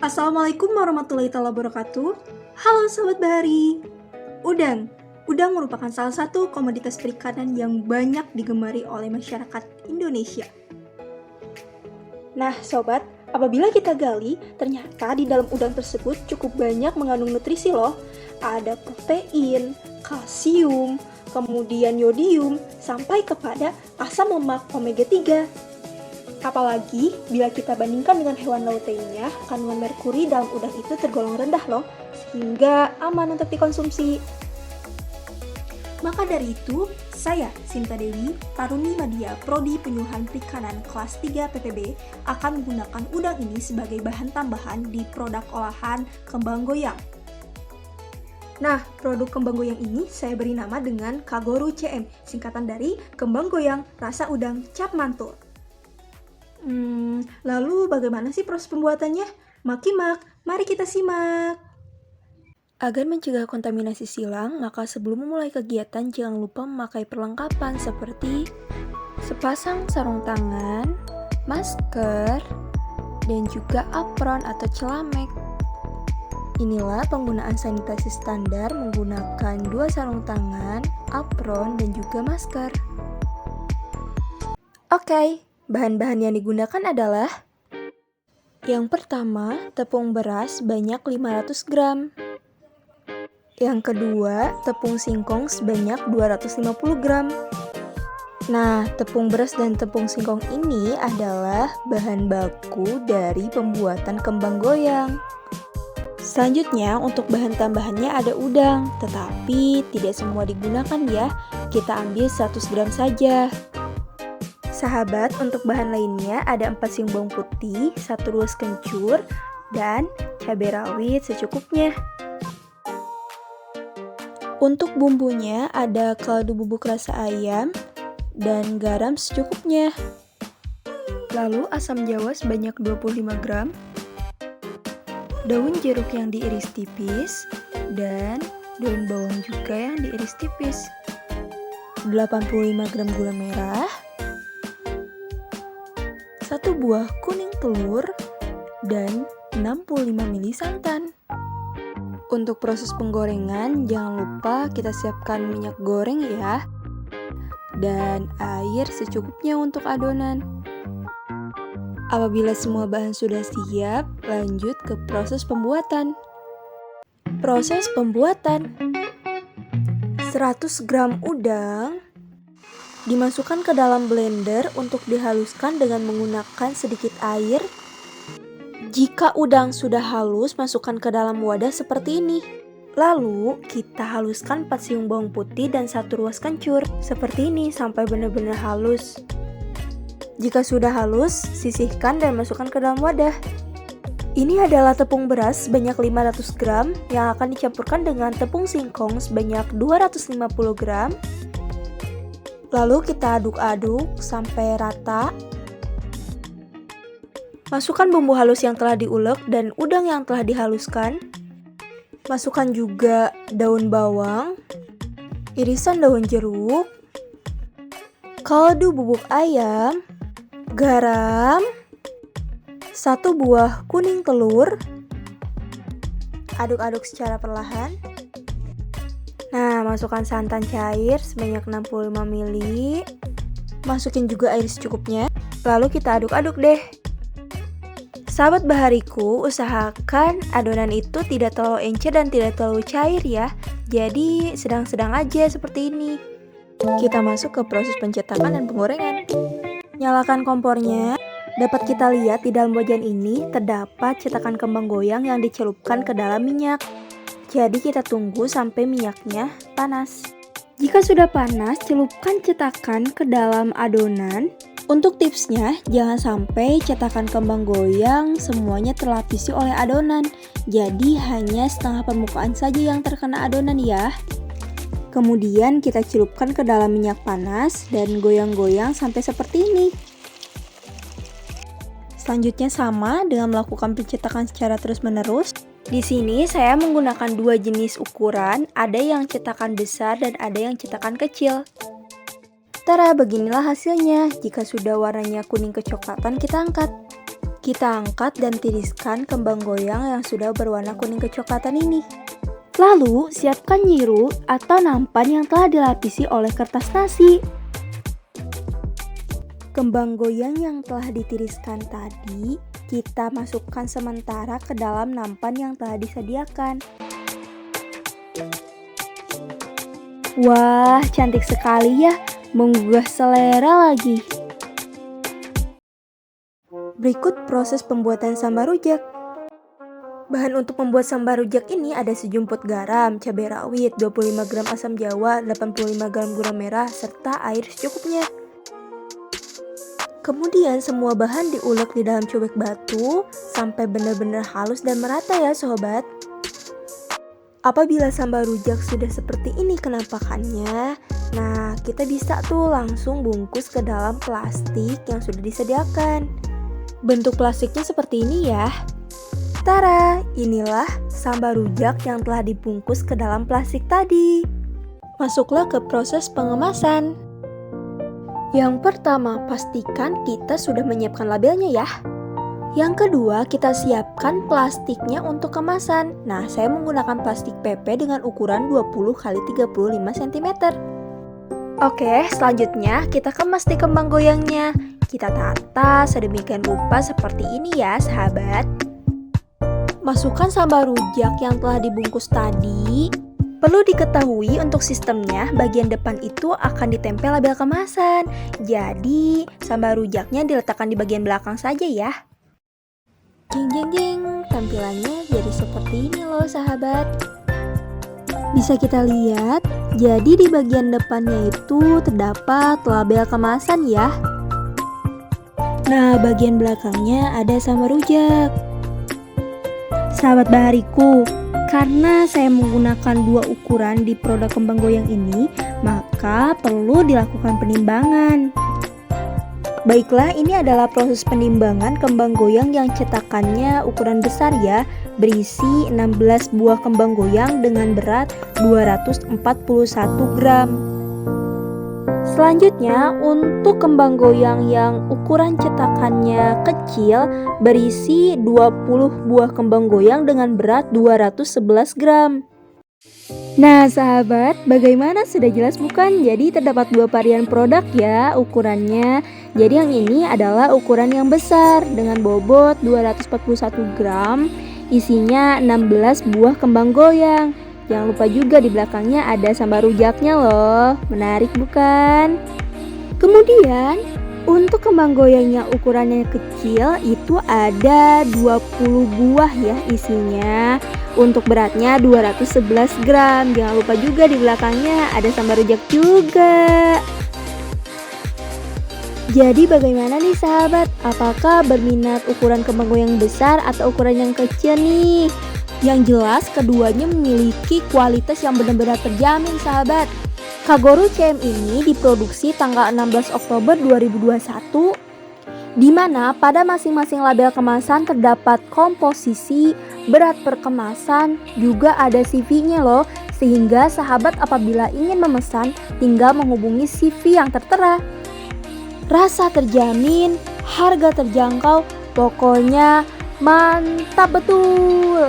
Assalamualaikum warahmatullahi wabarakatuh. Halo Sobat Bahari. Udang merupakan salah satu komoditas perikanan yang banyak digemari oleh masyarakat Indonesia. Nah Sobat, apabila kita gali, ternyata di dalam udang tersebut cukup banyak mengandung nutrisi loh. Ada protein, kalsium, kemudian yodium, sampai kepada asam lemak omega 3. Apalagi bila kita bandingkan dengan hewan laut lainnya, kandungan merkuri dalam udang itu tergolong rendah loh, sehingga aman untuk dikonsumsi. Maka dari itu, saya, Sinta Dewi, Taruni Madya, Prodi Penyuluhan Perikanan kelas 3 PPB, akan menggunakan udang ini sebagai bahan tambahan di produk olahan kembang goyang. Nah, produk kembang goyang ini saya beri nama dengan Kagoru CM, singkatan dari Kembang Goyang Rasa Udang Cap Mantul. Lalu bagaimana sih proses pembuatannya? Makimak, mari kita simak. Agar mencegah kontaminasi silang, maka sebelum memulai kegiatan jangan lupa memakai perlengkapan seperti sepasang sarung tangan, masker, dan juga apron atau celamek. Inilah penggunaan sanitasi standar menggunakan 2 sarung tangan, apron, dan juga masker. Oke. Bahan-bahan yang digunakan adalah yang pertama, tepung beras sebanyak 500 gram. Yang kedua, tepung singkong sebanyak 250 gram. Nah, tepung beras dan tepung singkong ini adalah bahan baku dari pembuatan kembang goyang. Selanjutnya, untuk bahan tambahannya ada udang, tetapi tidak semua digunakan ya. Kita ambil 100 gram saja. Sahabat, untuk bahan lainnya ada 4 siung bawang putih, 1 ruas kencur, dan cabai rawit secukupnya. Untuk bumbunya ada kaldu bubuk rasa ayam dan garam secukupnya. Lalu asam jawa sebanyak 25 gram, daun jeruk yang diiris tipis, dan daun bawang juga yang diiris tipis. 85 gram gula merah, 1 buah kuning telur, dan 65 ml santan. Untuk proses penggorengan, jangan lupa kita siapkan minyak goreng ya, dan air secukupnya untuk adonan. Apabila semua bahan sudah siap, lanjut ke proses pembuatan. Proses pembuatan: 100 gram udang dimasukkan ke dalam blender untuk dihaluskan dengan menggunakan sedikit air. Jika udang sudah halus, masukkan ke dalam wadah seperti ini. Lalu, kita haluskan 4 siung bawang putih dan 1 ruas kencur, seperti ini sampai benar-benar halus. Jika sudah halus, sisihkan dan masukkan ke dalam wadah. Ini adalah tepung beras sebanyak 500 gram yang akan dicampurkan dengan tepung singkong sebanyak 250 gram. Lalu kita aduk-aduk sampai rata. Masukkan bumbu halus yang telah diulek dan udang yang telah dihaluskan. Masukkan juga daun bawang, irisan daun jeruk, kaldu bubuk ayam, garam, 1 buah kuning telur. Aduk-aduk secara perlahan. Nah, masukkan santan cair sebanyak 65 ml. Masukin juga air secukupnya. Lalu kita aduk-aduk deh. Sahabat bahariku, usahakan adonan itu tidak terlalu encer dan tidak terlalu cair ya. Jadi sedang-sedang aja seperti ini. Kita masuk ke proses pencetakan dan penggorengan. Nyalakan kompornya. Dapat kita lihat di dalam wajan ini terdapat cetakan kembang goyang yang dicelupkan ke dalam minyak. Jadi kita tunggu sampai minyaknya panas. Jika sudah panas, celupkan cetakan ke dalam adonan. Untuk tipsnya, jangan sampai cetakan kembang goyang semuanya terlapisi oleh adonan. Jadi hanya setengah permukaan saja yang terkena adonan ya. Kemudian kita celupkan ke dalam minyak panas dan goyang-goyang sampai seperti ini. Selanjutnya sama dengan melakukan pencetakan secara terus-menerus. Di sini saya menggunakan 2 jenis ukuran, ada yang cetakan besar dan ada yang cetakan kecil. Tara, beginilah hasilnya. Jika sudah warnanya kuning kecoklatan, kita angkat. Kita angkat dan tiriskan kembang goyang yang sudah berwarna kuning kecoklatan ini. Lalu, siapkan nyiru atau nampan yang telah dilapisi oleh kertas nasi. Kembang goyang yang telah ditiriskan tadi, kita masukkan sementara ke dalam nampan yang telah disediakan. Wah, cantik sekali ya, menggugah selera lagi. Berikut proses pembuatan sambal rujak. Bahan untuk membuat sambal rujak ini ada sejumput garam, cabai rawit, 25 gram asam jawa, 85 gram gula merah, serta air secukupnya. Kemudian semua bahan diulek di dalam cobek batu sampai benar-benar halus dan merata ya sobat. Apabila sambal rujak sudah seperti ini kenampakannya, nah kita bisa tuh langsung bungkus ke dalam plastik yang sudah disediakan. Bentuk plastiknya seperti ini ya. Tara, inilah sambal rujak yang telah dibungkus ke dalam plastik tadi. Masuklah ke proses pengemasan. Yang pertama, pastikan kita sudah menyiapkan labelnya ya. Yang kedua, kita siapkan plastiknya untuk kemasan. Nah, saya menggunakan plastik PP dengan ukuran 20 x 35 cm. Oke, selanjutnya kita kemas di kembang goyangnya. Kita tata sedemikian rupa seperti ini ya sahabat. Masukkan sambal rujak yang telah dibungkus tadi. Perlu diketahui untuk sistemnya, bagian depan itu akan ditempel label kemasan. Jadi, sambal rujaknya diletakkan di bagian belakang saja ya. Jeng jeng jeng, tampilannya jadi seperti ini loh sahabat. Bisa kita lihat, jadi di bagian depannya itu terdapat label kemasan ya. Nah, bagian belakangnya ada sambal rujak. Sahabat bahariku, karena saya menggunakan dua ukuran di produk kembang goyang ini, maka perlu dilakukan penimbangan. Baiklah, ini adalah proses penimbangan kembang goyang yang cetakannya ukuran besar ya, berisi 16 buah kembang goyang dengan berat 241 gram. Selanjutnya, untuk kembang goyang yang ukuran cetakannya kecil, berisi 20 buah kembang goyang dengan berat 211 gram. Nah sahabat, bagaimana, sudah jelas bukan? Jadi terdapat dua varian produk ya ukurannya. Jadi yang ini adalah ukuran yang besar dengan bobot 241 gram, isinya 16 buah kembang goyang. Jangan lupa juga di belakangnya ada sambal rujaknya loh. Menarik bukan? Kemudian untuk kembang goyang yang ukurannya kecil itu ada 20 buah ya isinya. Untuk beratnya 211 gram. Jangan lupa juga di belakangnya ada sambal rujak juga. Jadi bagaimana nih sahabat? Apakah berminat ukuran kembang goyang besar atau ukuran yang kecil nih? Yang jelas keduanya memiliki kualitas yang benar-benar terjamin sahabat. Kagoru CM ini diproduksi tanggal 16 Oktober 2021, di mana pada masing-masing label kemasan terdapat komposisi, berat per kemasan, juga ada CV-nya loh. Sehingga sahabat apabila ingin memesan tinggal menghubungi CV yang tertera. Rasa terjamin, harga terjangkau, pokoknya mantap betul.